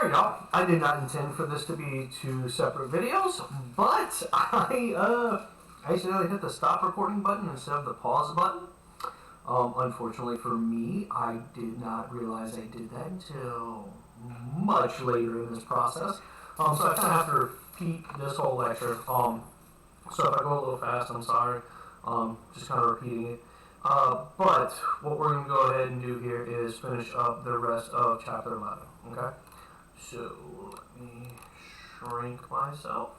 Sorry, y'all. I did not intend for this to be two separate videos, but I accidentally hit the stop recording button instead of the pause button. Unfortunately for me, I did not realize I did that until much later in this process. So I kind of have to repeat this whole lecture. So if I go a little fast, I'm sorry. Just kind of repeating it. But what we're going to go ahead and do here is finish up the rest of chapter 11. Okay? So let me shrink myself.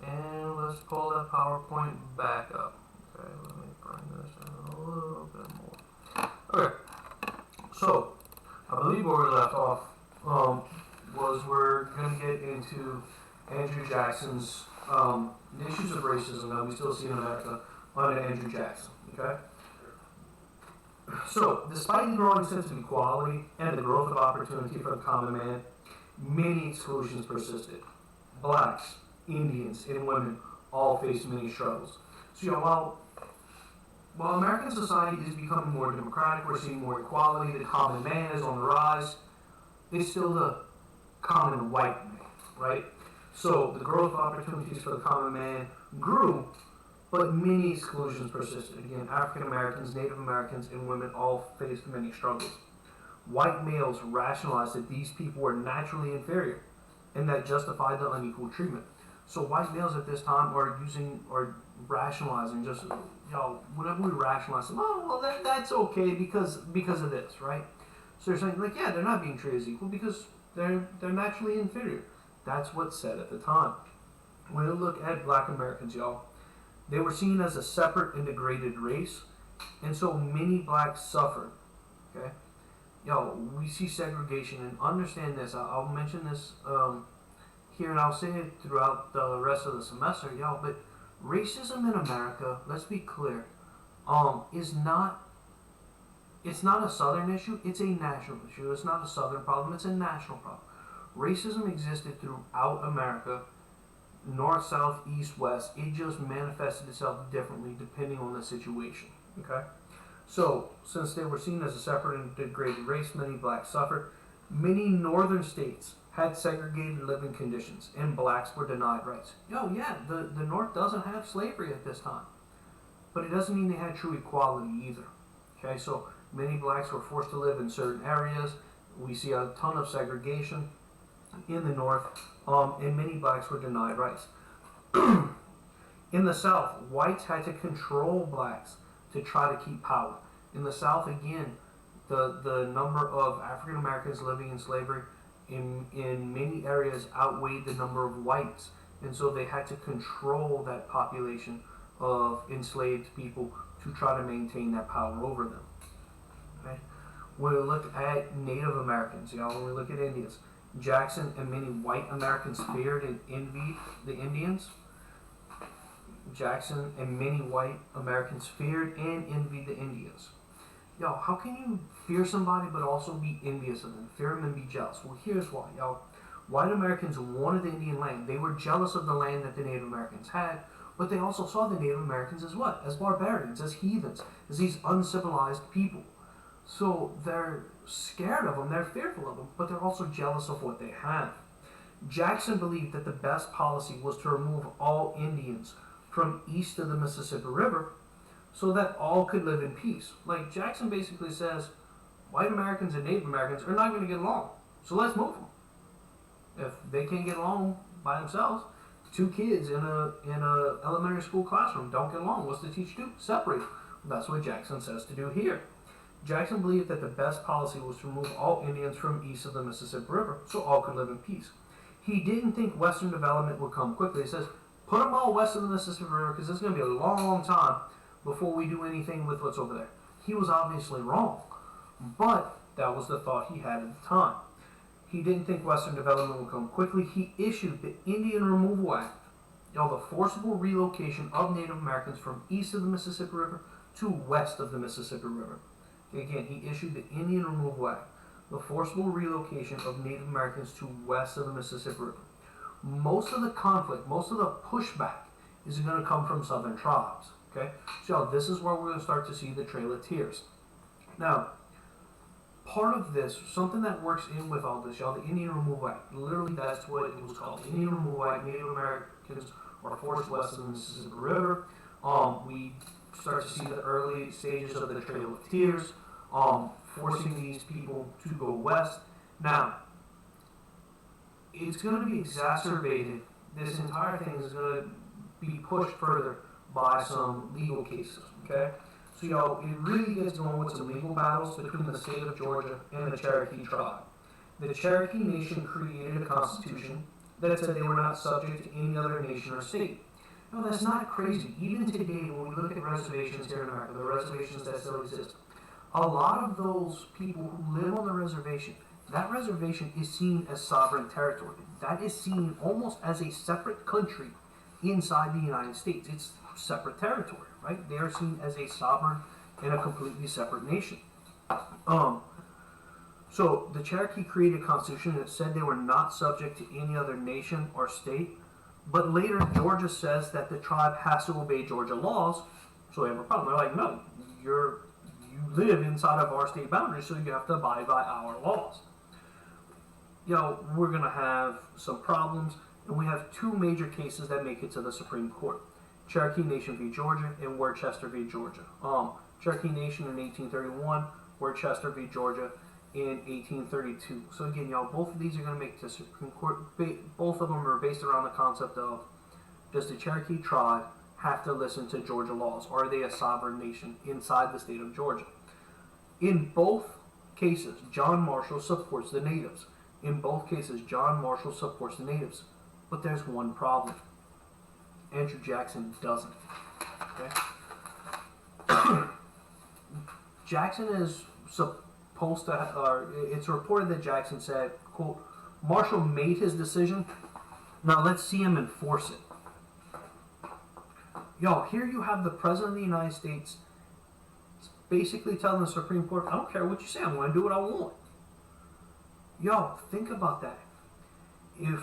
And let's pull that PowerPoint back up. Okay, let me bring this in a little bit more. Okay, so I believe where we left off was we're going to get into Andrew Jackson's the issues of racism that we still see in America under Andrew Jackson. Okay? So, despite the growing sense of equality and the growth of opportunity for the common man, many exclusions persisted. Blacks, Indians, and women all faced many struggles. So, while American society is becoming more democratic, we're seeing more equality, the common man is on the rise, it's still the common white man, right? So, the growth of opportunities for the common man grew, but many exclusions persisted. Again, African Americans, Native Americans, and women all faced many struggles. White males rationalized that these people were naturally inferior, and that justified the unequal treatment. So white males at this time are rationalizing just, whenever we rationalize them, that's okay because of this, right? So they're saying, like, yeah, they're not being treated as equal because they're naturally inferior. That's what's said at the time. When you look at black Americans, y'all, they were seen as a separate and degraded race, and so many blacks suffered. Okay, we see segregation, and understand this. I'll mention this here, and I'll say it throughout the rest of the semester, but racism in America, let's be clear, it's not a Southern issue. It's a national issue. It's not a Southern problem. It's a national problem. Racism existed throughout America. North, south, east, west, it just manifested itself differently depending on the situation, okay? So, since they were seen as a separate and degraded race, many blacks suffered. Many northern states had segregated living conditions, and blacks were denied rights. The North doesn't have slavery at this time, but it doesn't mean they had true equality either, okay? So, many blacks were forced to live in certain areas. We see a ton of segregation in the North, and many blacks were denied rights. In the South, whites had to control blacks to try to keep power. In the South, again, the number of African Americans living in slavery in many areas outweighed the number of whites, and so they had to control that population of enslaved people to try to maintain that power over them. Okay? When we look at Native Americans, when we look at Indians, Jackson and many white Americans feared and envied the Indians. Jackson and many white Americans feared and envied the Indians. How can you fear somebody but also be envious of them? Fear them and be jealous? Well, here's why, White Americans wanted the Indian land. They were jealous of the land that the Native Americans had, but they also saw the Native Americans as what? As barbarians, as heathens, as these uncivilized people. So they're scared of them, they're fearful of them, but they're also jealous of what they have. Jackson believed that the best policy was to remove all Indians from east of the Mississippi River so that all could live in peace. Like, Jackson basically says, white Americans and Native Americans are not going to get along, so let's move them. If they can't get along by themselves, two kids in a elementary school classroom don't get along, what's the teacher do? Separate them. That's what Jackson says to do here. Jackson believed that the best policy was to remove all Indians from east of the Mississippi River so all could live in peace. He didn't think Western development would come quickly. He says, put them all west of the Mississippi River because it's going to be a long time before we do anything with what's over there. He was obviously wrong, but that was the thought he had at the time. He didn't think Western development would come quickly. He issued the Indian Removal Act, the forcible relocation of Native Americans from east of the Mississippi River to west of the Mississippi River. Again, he issued the Indian Removal Act, the forcible relocation of Native Americans to west of the Mississippi River. Most of the conflict, most of the pushback is going to come from southern tribes. Okay, so this is where we're going to start to see the Trail of Tears. Now, part of this, something that works in with all this, y'all, the Indian Removal Act. Literally, that's what it was called. The Indian Removal Act. Native Americans are forced west of the Mississippi River. We start to see the early stages of the Trail of Tears, forcing these people to go west. Now, it's going to be exacerbated. This entire thing is going to be pushed further by some legal cases, okay? So, y'all, it really gets going with some legal battles between the state of Georgia and the Cherokee tribe. The Cherokee Nation created a constitution that said they were not subject to any other nation or state. No, that's not crazy. Even today, when we look at reservations here in America, the reservations that still exist, a lot of those people who live on the reservation, that reservation is seen as sovereign territory. That is seen almost as a separate country inside the United States. It's separate territory, right? They are seen as a sovereign and a completely separate nation. So the Cherokee created a constitution that said they were not subject to any other nation or state, but later Georgia says that the tribe has to obey Georgia laws, so they have a problem. They're like, no, you live inside of our state boundaries, so you have to abide by our laws. We're going to have some problems, and we have two major cases that make it to the Supreme Court. Cherokee Nation v. Georgia and Worcester v. Georgia. Cherokee Nation in 1831, Worcester v. Georgia in 1832. So again, y'all, both of these are going to make it to the Supreme Court. Both of them are based around the concept of, does the Cherokee tribe have to listen to Georgia laws? Or are they a sovereign nation inside the state of Georgia? In both cases, John Marshall supports the natives. In both cases, John Marshall supports the natives. But there's one problem. Andrew Jackson doesn't. Okay? Jackson is supposed to, or it's reported that Jackson said, quote, Marshall made his decision, now let's see him enforce it. Here you have the President of the United States basically telling the Supreme Court, I don't care what you say, I'm going to do what I want. Think about that. It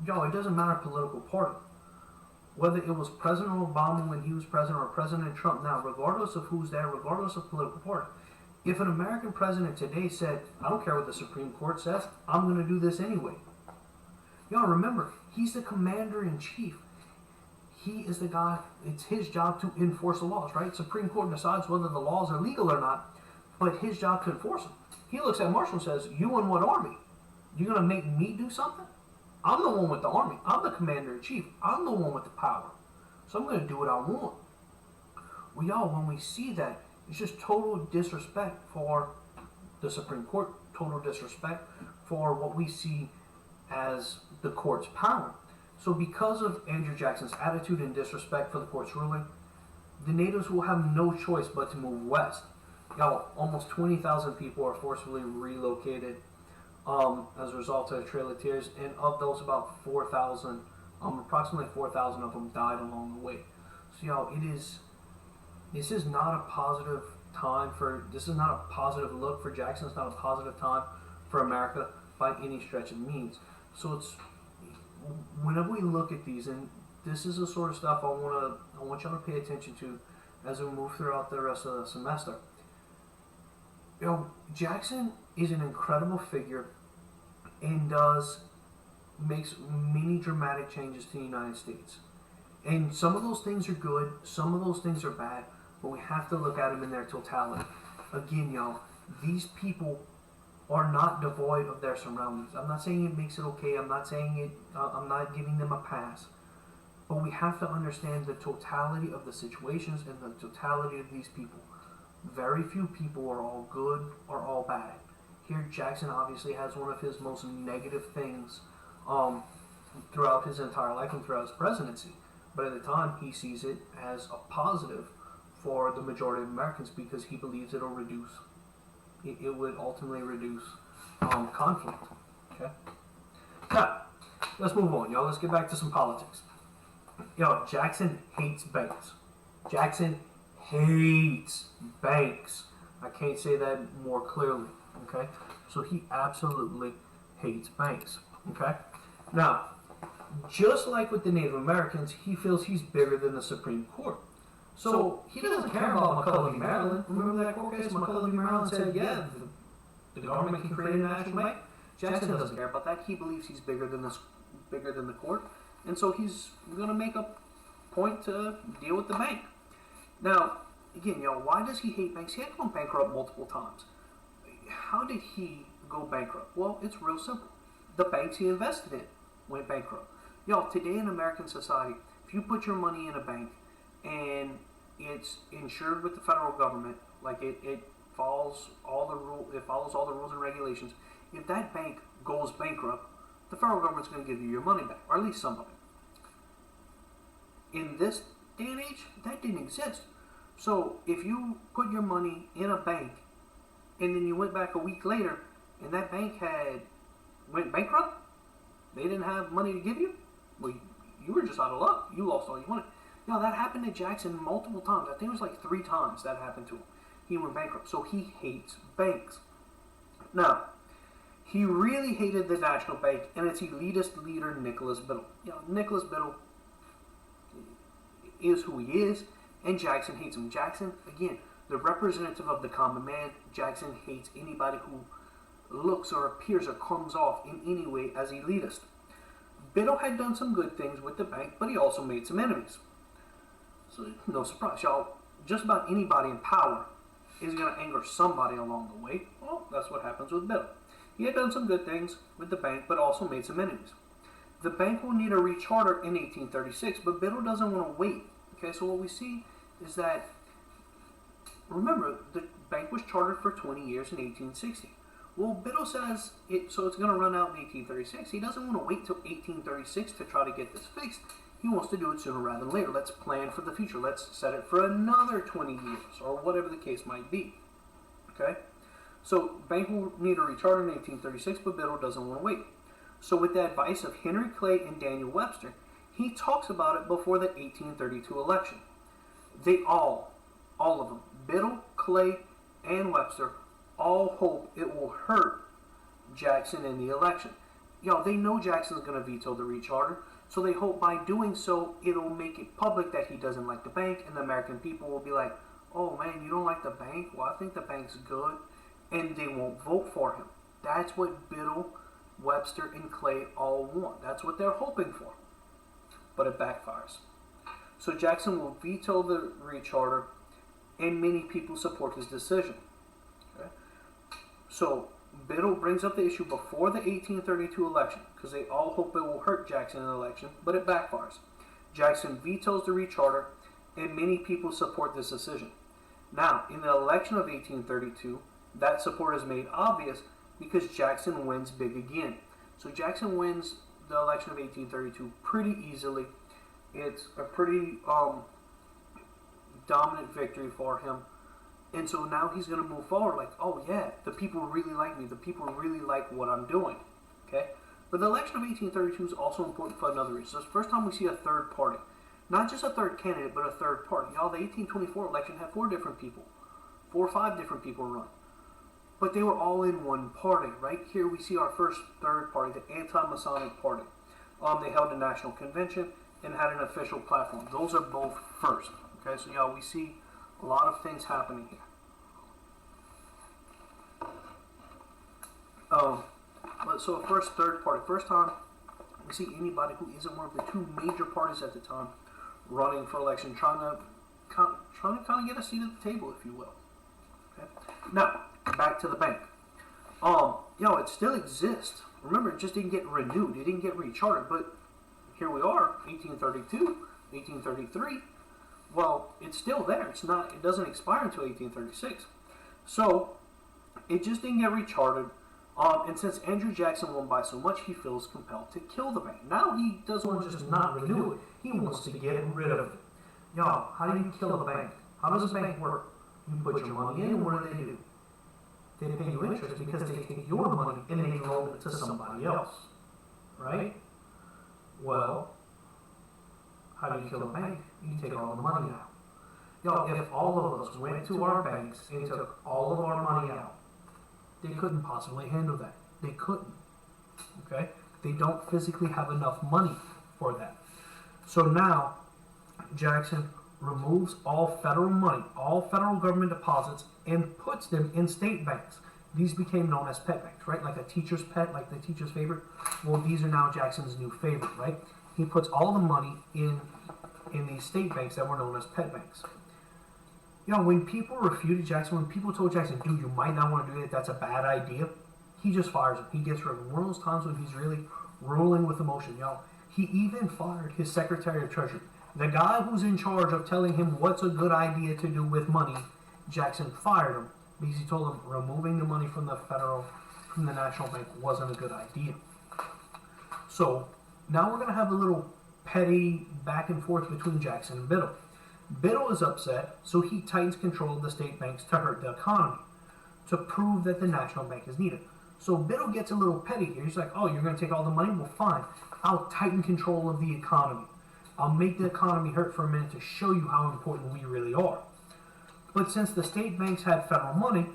doesn't matter political party. Whether it was President Obama when he was president or President Trump now, regardless of who's there, regardless of political party, if an American president today said, I don't care what the Supreme Court says, I'm going to do this anyway. Remember, he's the commander-in-chief. He is the guy, it's his job to enforce the laws, right? Supreme Court decides whether the laws are legal or not, but his job to enforce them. He looks at Marshall and says, you in what army? You going to make me do something? I'm the one with the army. I'm the commander-in-chief. I'm the one with the power. So I'm going to do what I want. Well, when we see that, it's just total disrespect for the Supreme Court, total disrespect for what we see as the court's power. So because of Andrew Jackson's attitude and disrespect for the court's ruling, the natives will have no choice but to move west. Almost 20,000 people are forcibly relocated as a result of the Trail of Tears, and of those, about 4,000, approximately 4,000 of them died along the way. So, this is not a positive time this is not a positive look for Jackson. It's not a positive time for America by any stretch of means. So whenever we look at these, and this is the sort of stuff I want y'all to pay attention to as we move throughout the rest of the semester. Jackson is an incredible figure and makes many dramatic changes to the United States. And some of those things are good, some of those things are bad, but we have to look at them in their totality. Again, these people are not devoid of their surroundings. I'm not saying it makes it okay. I'm not giving them a pass. But we have to understand the totality of the situations and the totality of these people. Very few people are all good or all bad. Here, Jackson obviously has one of his most negative things throughout his entire life and throughout his presidency. But at the time, he sees it as a positive for the majority of Americans because he believes it would ultimately reduce conflict. Okay? Now, let's move on, y'all. Let's get back to some politics. Jackson hates banks. Jackson hates banks. I can't say that more clearly. Okay? So he absolutely hates banks. Okay? Now, just like with the Native Americans, he feels he's bigger than the Supreme Court. So he doesn't care about McCulloch v. Maryland. Remember that court case? McCulloch v. Maryland said, yeah, the government can create a national bank. Jackson doesn't care about that. He believes he's bigger than the court, and so he's going to make a point to deal with the bank. Now, again, why does he hate banks? He had gone bankrupt multiple times. How did he go bankrupt? Well, it's real simple. The banks he invested in went bankrupt. Today in American society, if you put your money in a bank and it's insured with the federal government, like it follows all the rules and regulations. If that bank goes bankrupt, the federal government's going to give you your money back, or at least some of it. In this day and age, that didn't exist. So if you put your money in a bank and then you went back a week later and that bank went bankrupt, they didn't have money to give you, well, you were just out of luck. You lost all your money. That happened to Jackson multiple times. I think it was like 3 times that happened to him. He went bankrupt. So he hates banks. Now, he really hated the National Bank and its elitist leader, Nicholas Biddle. Nicholas Biddle is who he is, and Jackson hates him. Jackson, again, the representative of the common man. Jackson hates anybody who looks or appears or comes off in any way as elitist. Biddle had done some good things with the bank, but he also made some enemies. So, no surprise, just about anybody in power is going to anger somebody along the way. Well, that's what happens with Biddle. He had done some good things with the bank, but also made some enemies. The bank will need a recharter in 1836, but Biddle doesn't want to wait. Okay, so what we see is that, remember, the bank was chartered for 20 years in 1860. Well, Biddle says it's going to run out in 1836. He doesn't want to wait till 1836 to try to get this fixed. He wants to do it sooner rather than later. Let's plan for the future. Let's set it for another 20 years, or whatever the case might be. Okay? So, bank will need a recharter in 1836, but Biddle doesn't want to wait. So, with the advice of Henry Clay and Daniel Webster, he talks about it before the 1832 election. They all of them, Biddle, Clay, and Webster, all hope it will hurt Jackson in the election. They know Jackson's going to veto the recharter, so they hope by doing so, it'll make it public that he doesn't like the bank, and the American people will be like, oh man, you don't like the bank? Well, I think the bank's good, and they won't vote for him. That's what Biddle, Webster, and Clay all want. That's what they're hoping for. But it backfires. So Jackson will veto the recharter, and many people support his decision. Okay? So Biddle brings up the issue before the 1832 election because they all hope it will hurt Jackson in the election, but it backfires. Jackson vetoes the recharter, and many people support this decision. Now, in the election of 1832, that support is made obvious because Jackson wins big again. So Jackson wins the election of 1832 pretty easily. It's a pretty dominant victory for him. And so now he's going to move forward like, oh yeah, the people really like me. The people really like what I'm doing. Okay? But the election of 1832 is also important for another reason. So it's the first time we see a third party. Not just a third candidate, but a third party. The 1824 election had 4 or 5 different people run. But they were all in one party. Right here we see our first third party, the Anti-Masonic Party. They held a national convention and had an official platform. Those are both first. Okay, so we see a lot of things happening here. So first, third party. First time we see anybody who isn't one of the 2 major parties at the time running for election, trying to kind of get a seat at the table, if you will. Okay. Now back to the bank. It still exists. Remember, it just didn't get renewed. It didn't get rechartered. But here we are, 1832, 1833. Well, it's still there. It doesn't expire until 1836. So it just didn't get rechartered. And since Andrew Jackson won by so much, he feels compelled to kill the bank. Now he doesn't want to just not renew it. He wants to get rid of it. How do you kill the bank? How does a bank work? You put your money in, and what do? They pay you interest because they take your money and they loan it to somebody else. Right? Well, how do you kill a bank? You take all the money out. If all of us went to our banks and took all of our money out, they couldn't possibly handle that. They couldn't. Okay? They don't physically have enough money for that. So now, Jackson removes all federal money, all federal government deposits, and puts them in state banks. these became known as pet banks, right? Like a teacher's pet, like the teacher's favorite. Well, these are now Jackson's new favorite, right? He puts all the money in these state banks that were known as pet banks. When people refuted Jackson, when people told Jackson, dude, you might not want to do it, that's a bad idea, he just fires him. He gets rid of him. One of those times when he's really ruling with emotion. He even fired his Secretary of Treasury. The guy who's in charge of telling him what's a good idea to do with money, Jackson fired him because he told him removing the money from the National Bank wasn't a good idea. So now we're going to have a little petty back and forth between Jackson and Biddle. Biddle is upset, so he tightens control of the state banks to hurt the economy, to prove that the National Bank is needed. So Biddle gets a little petty here. He's like, oh, you're going to take all the money? Well, fine. I'll tighten control of the economy. I'll make the economy hurt for a minute to show you how important we really are. But since the state banks had federal money,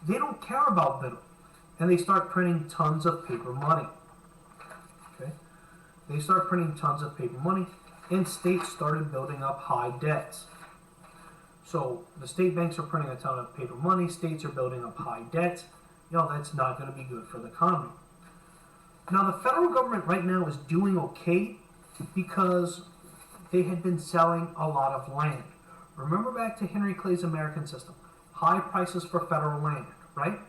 they don't care about Biddle. And they start printing tons of paper money. Okay? They start printing tons of paper money, and states started building up high debts. So the state banks are printing a ton of paper money, states are building up high debts. That's not going to be good for the economy. Now the federal government right now is doing okay because they had been selling a lot of land. Remember back to Henry Clay's American system, high prices for federal land, right?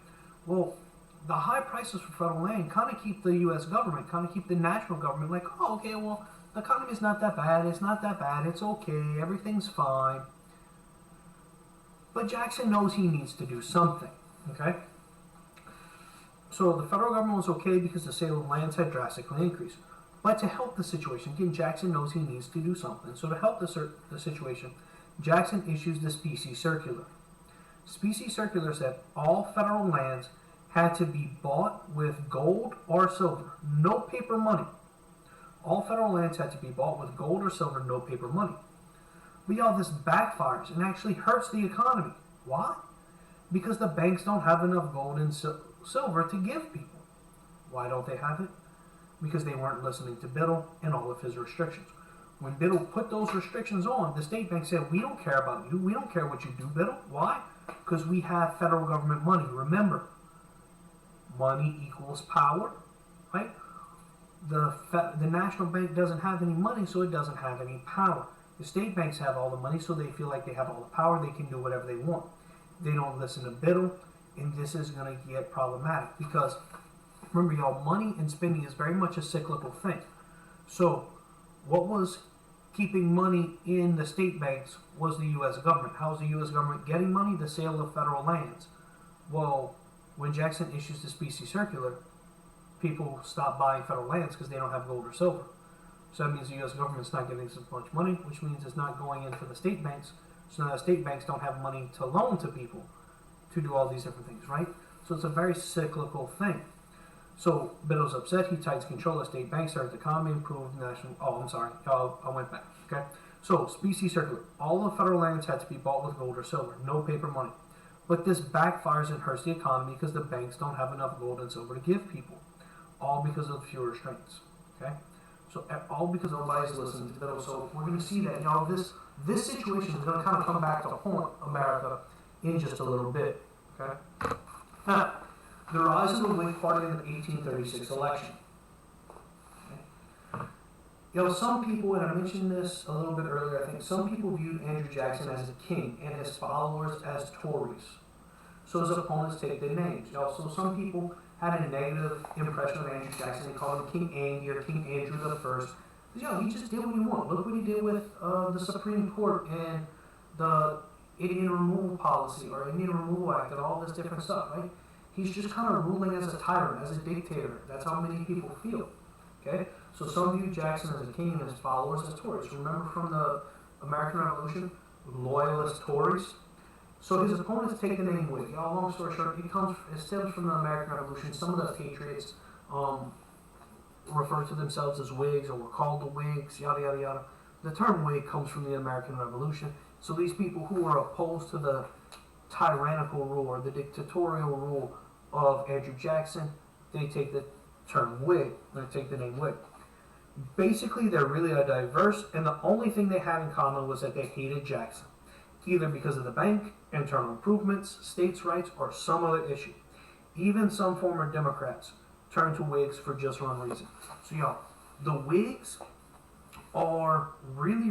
Well, the high prices for federal land kind of keep the U.S. government, kind of keep the national government like, oh, okay, well, the economy's not that bad, it's okay, everything's fine. But Jackson knows he needs to do something, okay? So the federal government was okay because the sale of lands had drastically increased. But to help the situation, again, Jackson knows he needs to do something. So to help the situation, Jackson issues the Specie Circular. Specie Circular said all federal lands had to be bought with gold or silver, no paper money. All federal lands had to be bought with gold or silver, no paper money. But this backfires and actually hurts the economy. Why? Because the banks don't have enough gold and silver to give people. Why don't they have it? Because they weren't listening to Biddle and all of his restrictions. When Biddle put those restrictions on, the state bank said, we don't care about you. We don't care what you do, Biddle. Why? Because we have federal government money. Remember, money equals power, right? The National Bank doesn't have any money, so it doesn't have any power. The state banks have all the money, so they feel like they have all the power. They can do whatever they want. They don't listen to Biddle, and this is going to get problematic because, remember, money and spending is very much a cyclical thing. So what was keeping money in the state banks was the U.S. government. How is the U.S. government getting money? The sale of federal lands. Well, when Jackson issues the Specie Circular, people stop buying federal lands because they don't have gold or silver. So that means the U.S. government's not getting so much money, which means it's not going into the state banks. So now the state banks don't have money to loan to people to do all these different things, right? So it's a very cyclical thing. So Biddle's upset. He tightens control of state banks, started the economy, improved national. Oh, I'm sorry. I went back. Okay. So Specie Circular. All the federal lands had to be bought with gold or silver, no paper money. But this backfires and hurts the economy because the banks don't have enough gold and silver to give people, all because of fewer restraints. Okay. So all because nobody's listening to Biddle. So we're going to see that this situation is going to kind of come back to haunt America in just a little bit. Okay. Now, the rise of the Whig Party in the 1836 election. Okay. Some people, and I mentioned this a little bit earlier, I think some people viewed Andrew Jackson as a king and his followers as Tories. So his opponents take their names. So some people had a negative impression of Andrew Jackson. They called him King Andy or King Andrew the First. Because, he just did what he wanted. Look what he did with the Supreme Court and the Indian Removal Policy or Indian Removal Act and all this different stuff, right? He's just kind of ruling as a tyrant, as a dictator. That's how many people feel. Okay? So some view Jackson as a king and his followers as Tories. Remember from the American Revolution, loyalist Tories? So his opponents take the name Whig. Long story short, it stems from the American Revolution. Some of the patriots refer to themselves as Whigs or were called the Whigs, yada, yada, yada. The term Whig comes from the American Revolution. So these people who are opposed to the tyrannical rule or the dictatorial rule of Andrew Jackson, they take the term Whig, they take the name Whig. Basically, they're really diverse, and the only thing they had in common was that they hated Jackson, either because of the bank internal improvements, states' rights, or some other issue. Even some former Democrats turn to Whigs for just one reason. So, y'all, the Whigs are really,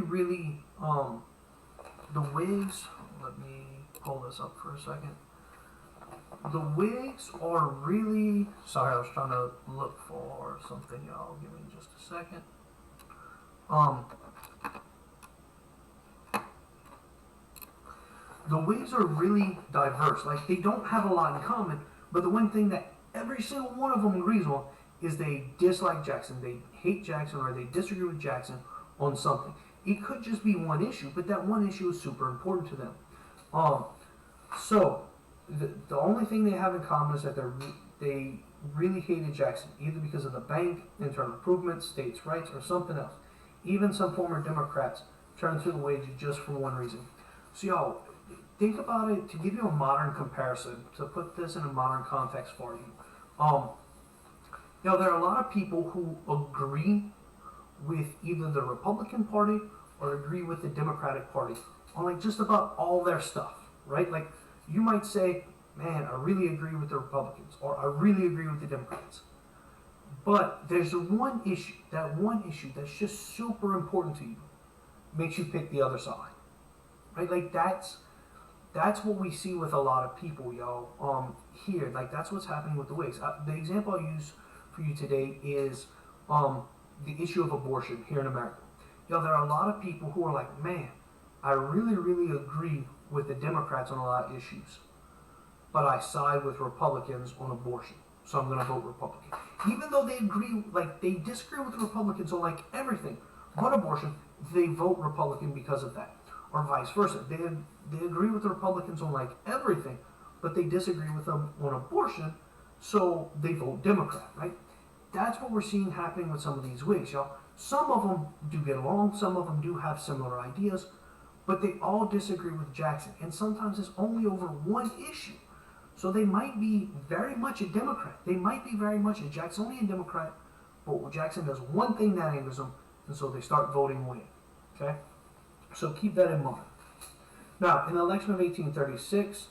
the Whigs, let me pull this up for a second. The Whigs are really, sorry, I was trying to look for something, y'all. Give me just a second. The Whigs are really diverse. Like, they don't have a lot in common, but the one thing that every single one of them agrees on is they dislike Jackson. They hate Jackson, or they disagree with Jackson on something. It could just be one issue, but that one issue is super important to them. So the only thing they have in common is that they really hated Jackson, either because of the bank, internal improvements, states' rights, or something else. Even some former Democrats turned to the Whigs just for one reason. So, y'all, think about it, to give you a modern comparison, to put this in a modern context for you. There are a lot of people who agree with either the Republican Party or agree with the Democratic Party on like just about all their stuff, right? Like, you might say, man, I really agree with the Republicans, or I really agree with the Democrats. But there's one issue that's just super important to you, makes you pick the other side, right? Like, that's what we see with a lot of people, y'all. Here, like, that's what's happening with the Whigs. The example I use for you today is the issue of abortion here in America. There are a lot of people who are like, man, I really agree with the Democrats on a lot of issues, but I side with Republicans on abortion, so I'm going to vote Republican. Even though they disagree with the Republicans on like everything but abortion, they vote Republican because of that, or vice versa. They agree with the Republicans on like everything, but they disagree with them on abortion, so they vote Democrat, right? That's what we're seeing happening with some of these Whigs, y'all. Some of them do get along, some of them do have similar ideas, but they all disagree with Jackson, and sometimes it's only over one issue. So they might be very much a Democrat. They might be very much a Jacksonian Democrat, but Jackson does one thing that angers them, and so they start voting Whig. Okay? So keep that in mind. Now, in the election of 1836,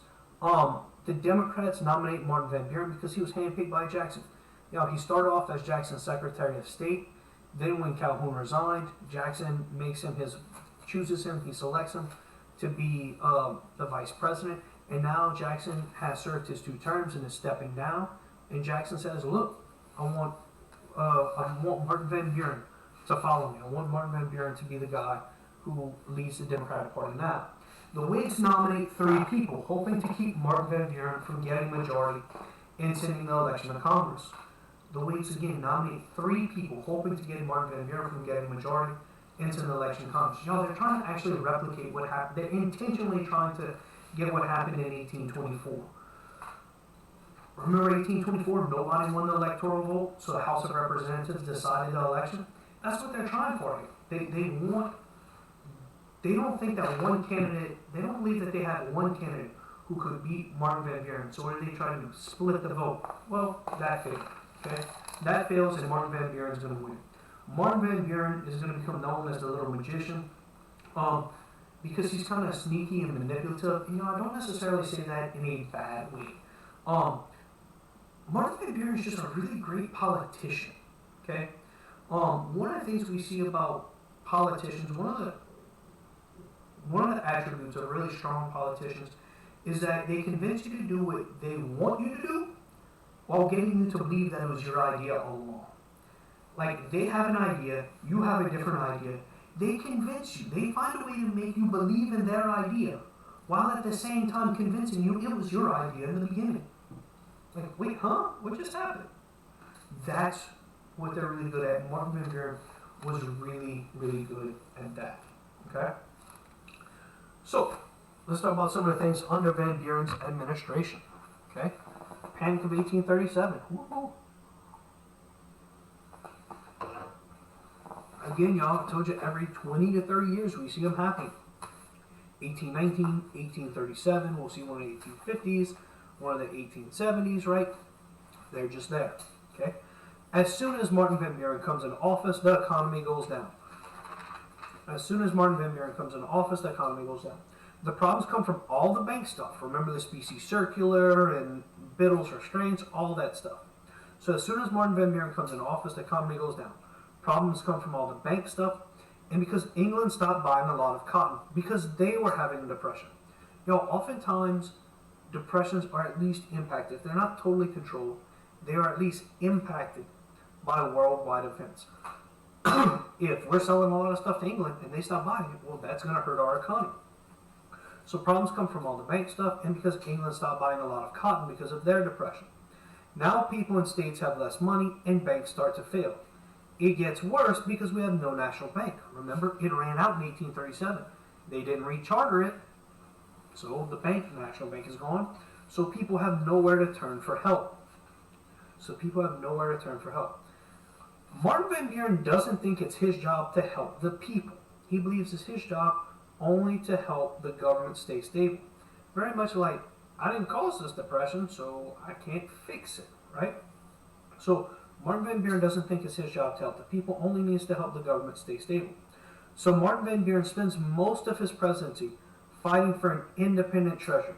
the Democrats nominate Martin Van Buren because he was handpicked by Jackson. He started off as Jackson's Secretary of State. Then when Calhoun resigned, Jackson chooses him, he selects him to be the vice president. And now Jackson has served his 2 terms and is stepping down. And Jackson says, look, I want Martin Van Buren to follow me. I want Martin Van Buren to be the guy who leads the Democratic Party now. The Whigs nominate 3 people, hoping to keep Martin Van Buren from getting majority and sending the election to Congress. The Whigs again nominate 3 people, hoping to get Martin Van Buren from getting majority and send the election to Congress. They're trying to actually replicate what happened. They're intentionally trying to get what happened in 1824. Remember 1824? Nobody won the electoral vote, so the House of Representatives decided the election. That's what they're trying for. They don't think that one candidate, they don't believe that they have one candidate who could beat Martin Van Buren. So what are they trying to do? Split the vote. Well, that failed. Okay? That fails, and Martin Van Buren is going to win. Martin Van Buren is going to become known as the little magician because he's kind of sneaky and manipulative. I don't necessarily say that in a bad way. Martin Van Buren is just a really great politician. Okay? One of the things we see about politicians, one of the attributes of really strong politicians is that they convince you to do what they want you to do while getting you to believe that it was your idea all along. Like, they have an idea, you have a different idea, they convince you, they find a way to make you believe in their idea, while at the same time convincing you it was your idea in the beginning. Like, wait, huh? What just happened? That's what they're really good at. Martin Van Buren was really good at that. Okay? So, let's talk about some of the things under Van Buren's administration. Okay? Panic of 1837. Woo-hoo. Again, y'all, I told you every 20 to 30 years we see them happening. 1819, 1837, we'll see one in the 1850s, one in the 1870s, right? They're just there, okay? As soon as Martin Van Buren comes into office, the economy goes down. As soon as Martin Van Buren comes into office, the economy goes down. The problems come from all the bank stuff. Remember the specie circular and Biddle's restraints, all that stuff. So as soon as Martin Van Buren comes into office, the economy goes down. Problems come from all the bank stuff, and because England stopped buying a lot of cotton because they were having a depression. Oftentimes depressions are at least impacted. If they're not totally controlled, they are at least impacted by worldwide events. If we're selling a lot of stuff to England and they stop buying it, well, that's going to hurt our economy. So problems come from all the bank stuff and because England stopped buying a lot of cotton because of their depression. Now people in states have less money and banks start to fail. It gets worse because we have no national bank. Remember, it ran out in 1837. They didn't recharter it, so the national bank is gone. So people have nowhere to turn for help. Martin Van Buren doesn't think it's his job to help the people. He believes it's his job only to help the government stay stable. Very much like, I didn't cause this depression, so I can't fix it, right? So Martin Van Buren doesn't think it's his job to help the people, only means to help the government stay stable. So Martin Van Buren spends most of his presidency fighting for an independent treasury.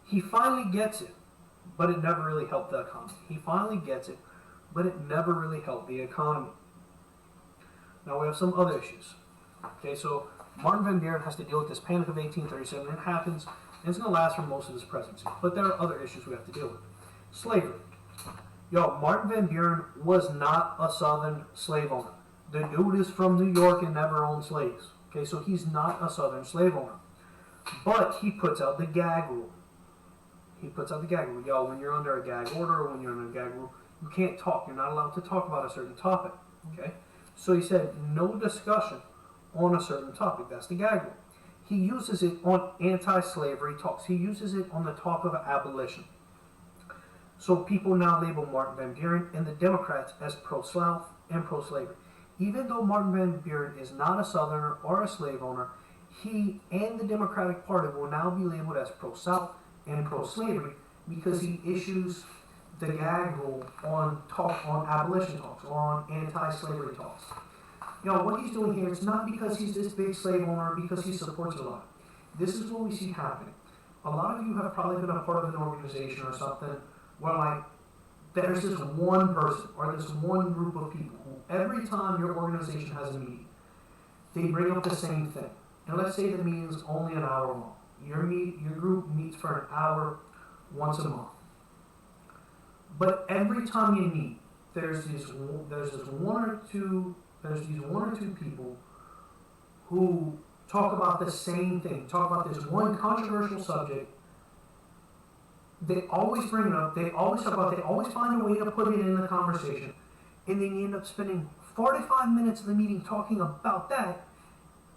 He finally gets it, but it never really helped the economy. Now we have some other issues. Okay, so Martin Van Buren has to deal with this panic of 1837. It happens, and it's going to last for most of his presidency. But there are other issues we have to deal with. Slavery. Martin Van Buren was not a Southern slave owner. The dude is from New York and never owned slaves. Okay, so he's not a Southern slave owner. But he puts out the gag rule. When you're under a gag order or when you're under a gag rule, you can't talk. You're not allowed to talk about a certain topic. Okay, so he said no discussion on a certain topic. That's the gag rule. He uses it on anti-slavery talks. He uses it on the talk of abolition. So people now label Martin Van Buren and the Democrats as pro-South and pro-slavery. Even though Martin Van Buren is not a Southerner or a slave owner, he and the Democratic Party will now be labeled as pro-South and pro-slavery because he issues the gag rule on abolition talks or on anti-slavery talks. What he's doing here, it's not because he's this big slave owner, because he supports a lot. This is what we see happening. A lot of you have probably been a part of an organization or something where there's this one person or this one group of people who every time your organization has a meeting, they bring up the same thing. And let's say the meeting is only an hour long. Your group meets for an hour once a month. But every time you meet, there's these one or two people who talk about the same thing, talk about this one controversial subject. They always bring it up, they always talk about it, they always find a way to put it in the conversation, and then you end up spending 45 minutes of the meeting talking about that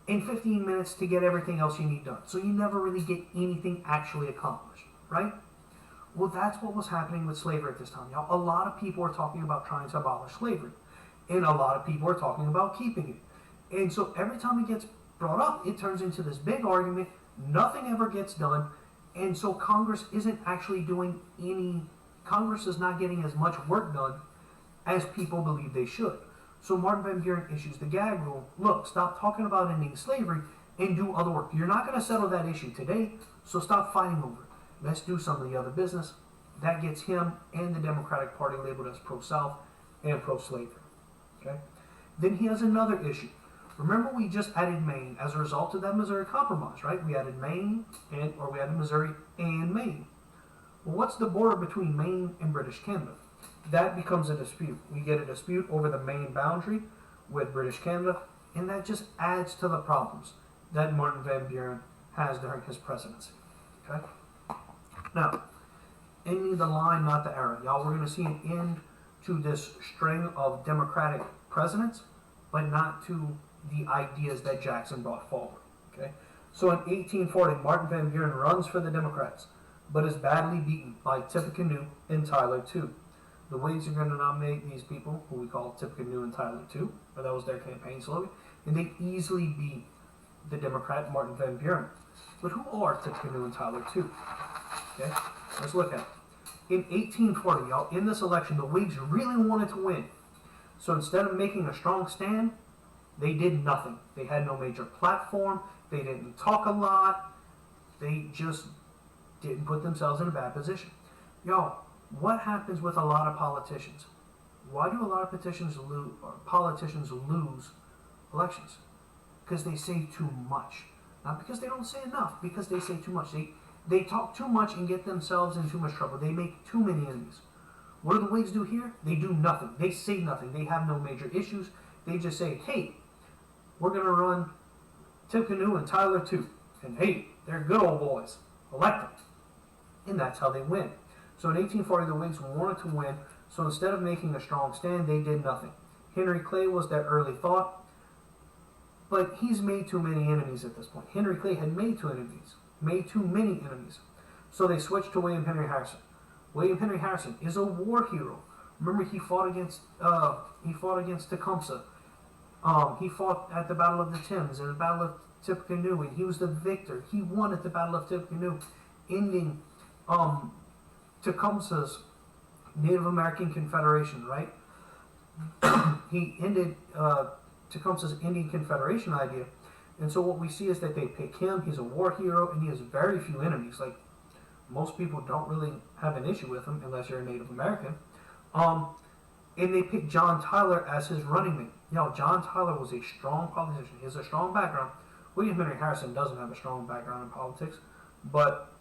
and 15 minutes to get everything else you need done. So you never really get anything actually accomplished, right? Well, that's what was happening with slavery at this time, y'all. A lot of people are talking about trying to abolish slavery, and a lot of people are talking about keeping it. And so every time it gets brought up, it turns into this big argument. Nothing ever gets done. And so Congress isn't actually Congress is not getting as much work done as people believe they should. So Martin Van Buren issues the gag rule. Look, stop talking about ending slavery and do other work. You're not going to settle that issue today, so stop fighting over it. Let's do some of the other business. That gets him and the Democratic Party labeled as pro-South and pro-slavery. Okay? Then he has another issue. Remember, we just added Maine as a result of that Missouri Compromise, right? We added we added Missouri and Maine. Well, what's the border between Maine and British Canada? That becomes a dispute. We get a dispute over the Maine boundary with British Canada, and that just adds to the problems that Martin Van Buren has during his presidency. Okay? Now, ending the line, not the era. Y'all, we're going to see an end to this string of Democratic presidents, but not to the ideas that Jackson brought forward. Okay? So in 1840, Martin Van Buren runs for the Democrats, but is badly beaten by Tippecanoe and Tyler II. The Whigs are going to nominate these people, who we call Tippecanoe and Tyler II, or that was their campaign slogan, and they easily beat the Democrat Martin Van Buren. But who are Tippecanoe and Tyler II? Okay, let's look at it. In 1840, y'all, in this election, the Whigs really wanted to win. So instead of making a strong stand, they did nothing. They had no major platform. They didn't talk a lot. They just didn't put themselves in a bad position. Y'all, what happens with a lot of politicians? Why do a lot of politicians lose elections? Because they say too much. Not because they don't say enough, because they say too much. They talk too much and get themselves in too much trouble. They make too many enemies. What do the Whigs do here? They do nothing. They say nothing. They have no major issues. They just say, hey, we're going to run Tippecanoe and Tyler too. And hey, they're good old boys. Elect them. And that's how they win. So in 1840, the Whigs wanted to win. So instead of making a strong stand, they did nothing. Henry Clay was their early thought. But he's made too many enemies at this point. Henry Clay had made too many enemies. So they switched to William Henry Harrison. William Henry Harrison is a war hero. Remember, he fought against Tecumseh. He fought at the Battle of the Thames and the Battle of Tippecanoe, and he was the victor. He won at the Battle of Tippecanoe, ending Tecumseh's Native American Confederation. Right? He ended Tecumseh's Indian Confederation idea. And so what we see is that they pick him. He's a war hero, and he has very few enemies. Like, most people don't really have an issue with him unless you're a Native American. And they picked John Tyler as his running mate. John Tyler was a strong politician. He has a strong background. William Henry Harrison doesn't have a strong background in politics, but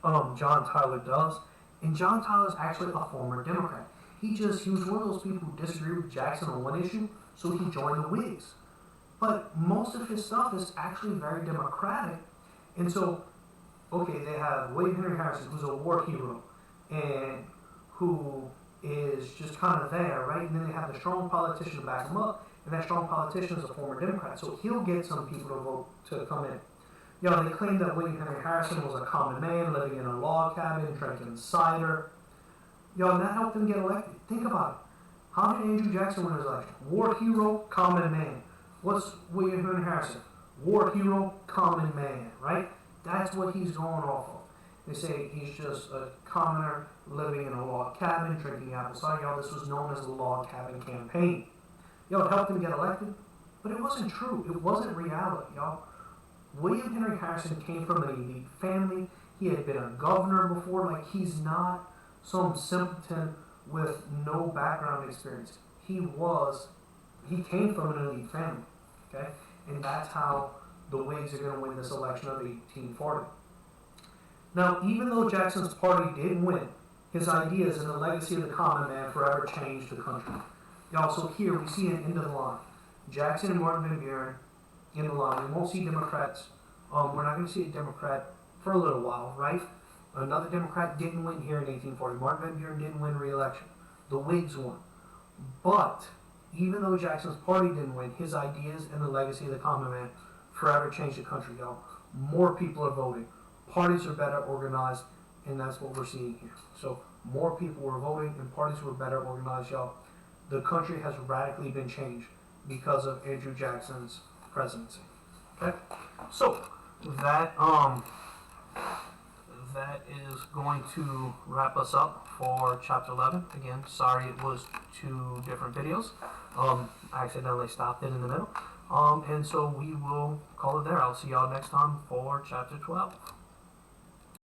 John Tyler does. And John Tyler's actually a former Democrat. He was one of those people who disagreed with Jackson on one issue, so he joined the Whigs. But most of his stuff is actually very democratic. And so, okay, they have William Henry Harrison, who's a war hero, and who is just kind of there, right? And then they have the strong politician to back him up, and that strong politician is a former Democrat. So he'll get some people to vote to come in. They claim that William Henry Harrison was a common man living in a log cabin, drinking cider. And that helped him get elected. Think about it. How did Andrew Jackson win his election? War hero, common man. What's William Henry Harrison? War hero, common man, right? That's what he's going off of. They say he's just a commoner living in a log cabin, drinking apple cider. This was known as the log cabin campaign. It helped him get elected, but it wasn't true. It wasn't reality, y'all. William Henry Harrison came from an elite family. He had been a governor before. Like, he's not some simpleton with no background experience. He came from an elite family, okay? And that's how the Whigs are going to win this election of 1840. Now, even though Jackson's party did win, his ideas and the legacy of the common man forever changed the country. So here we see an end of the line. Jackson and Martin Van Buren in the line. We won't see Democrats. We're not going to see a Democrat for a little while, right? Another Democrat didn't win here in 1840. Martin Van Buren didn't win re-election. The Whigs won. But even though Jackson's party didn't win, his ideas and the legacy of the common man forever changed the country, y'all. More people are voting. Parties are better organized, and that's what we're seeing here. So more people were voting, and parties were better organized, y'all. The country has radically been changed because of Andrew Jackson's presidency. Okay, so that is going to wrap us up for chapter 11. Again, sorry it was 2 different videos. I accidentally stopped it in the middle. And so we will call it there. I'll see y'all next time for chapter 12.